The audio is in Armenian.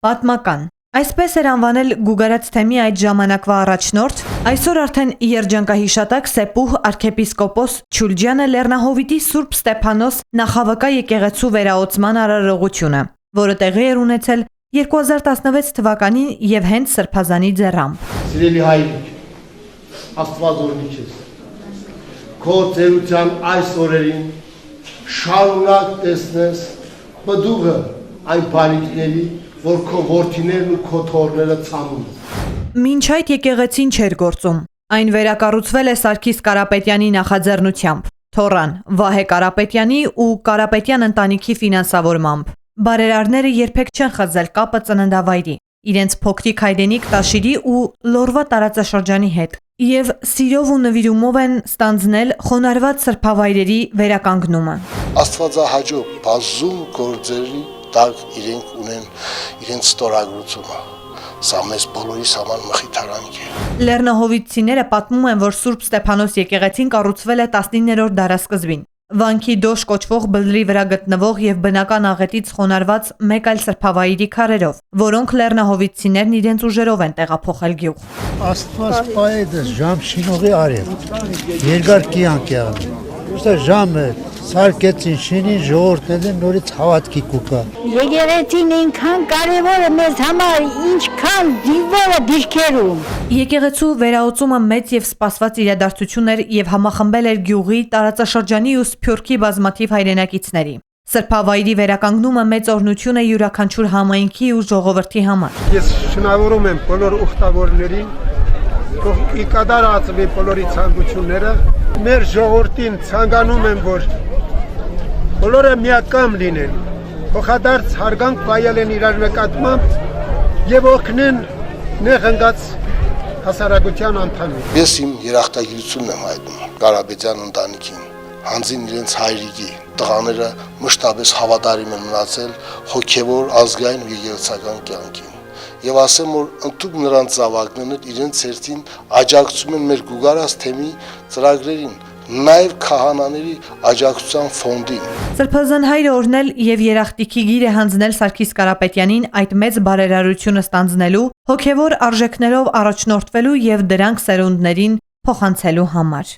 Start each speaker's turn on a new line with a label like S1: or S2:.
S1: Պատմական։ Այսպես էր անվանել Գուգարաց թեմի այդ ժամանակվա առաջնորդ, այսօր արդեն երջանկահիշատակ Սեպուհ arczepiskopos Չուլջյանը Լեռնահովիտի Սուրբ Ստեփանոս նախավկա եկեղեցու վերահոսման արարողությունը, որը տեղի էր ունեցել 2016 թվականին եւ հենց Սրբազանի ձեռամբ։
S2: Սիրելի հայրիկ, Աստված օրհնի քեզ։ Քո ծերության այս օրերին շարունակ տեսնես բդուղը այն բանիկների, որ քո որդիներն ու քո թոռները ցանում են։
S1: Մինչ այդ եկեղեցին չէր գործում։ Այն վերակառուցվել է Սարգիս Կարապետյանի նախաձեռնությամբ, թոռան Վահե Կարապետյանի ու Կարապետյան ընտանիքի ֆինանսավորմամբ։ Բարերարները երբեք չեն խզել կապը ծննդավայրի, իրենց փոքրիկ հայրենիք Տաշիրի ու Լորվա տարածաշրջանի հետ, եւ սիրով ու նվիրումով են ստանձնել խոնարհված սրբավայրերի վերականգնումը։
S2: Աստվածահաճո բազում գործերի տակ իրենք ունեն իրենց ստորագրությունը։ Սա մեզ բոլորիս համար մխիթարանք է։
S1: Լեռնահովիտցիները պատմում են, որ Սուրբ Ստեփանոս եկեղեցին կառուցվել է 19-րդ դարասկզբին։ Վանքի Դոշ կոչվող բլրի վրա գտնվող եւ բնական աղետից խոնարհված մեկ այլ սրբավայրի քարերով, որոնք լեռնահովիտցիներն իրենց ուժերով են տեղափոխել գյուղ։
S3: Աստված պայեդը ժամ շինողի արև։ Երկար կյանք եղավ։ Ուստա ժամը սարկեցին շինին ժողովուրդները նորից հավատքի կուկա։
S4: Եկեղեցին ինքան կարևոր է մեզ համար, ինչքան դիվորը դիրքերում։
S1: Եկեղեցու վերահոսումը մեծ եւ սպասված իրադարձություն էր եւ համախմբել էր գյուղի, տարածաշրջանի ու Սփյուռքի բազմաթիվ հայրենակիցների։ Սրբավայրի վերականգնումը մեծ օրհնություն է յուրաքանչյուր համայնքի ու ժողովրդի համար։
S5: Ես շնորհավորում եմ բոլոր ուխտավորներին, թող իկադարացվի բոլորի ցանկությունները։ Մեր ժողովրդին ցանկանում եմ, որ բոլորը միակամ լինեն, փոխադարձ հարգանք վայելեն իրար նկատմամբ եւ օգնեն նեղընկած հասարակության անդամին։
S2: Ես իմ երախտագիտությունն եմ հայտնում Կարապետյան ընտանիքին, հանձին իրենց հայրիկի, տղաները մշտապես հավատարիմ են մնացել հոգեվոր ազգային ու եկեղեցական կյանքին։ Եվ ասեմ, որ ընդհանուր նրանց զավակներն իրենց հերթին աջակցում են մեր Գուգարաց թեմի ծրագրերին, նաև քահանաների աջակցության ֆոնդին։
S1: Սրբազան հայրը օրհնել եւ երախտիկի գիրը հանձնել Սարգիս Կարապետյանին այդ մեծ բարերարությունը ստանձնելու, հոգեվոր արժեքներով առաջնորդվելու եւ դրանք սերունդներին փոխանցելու համար։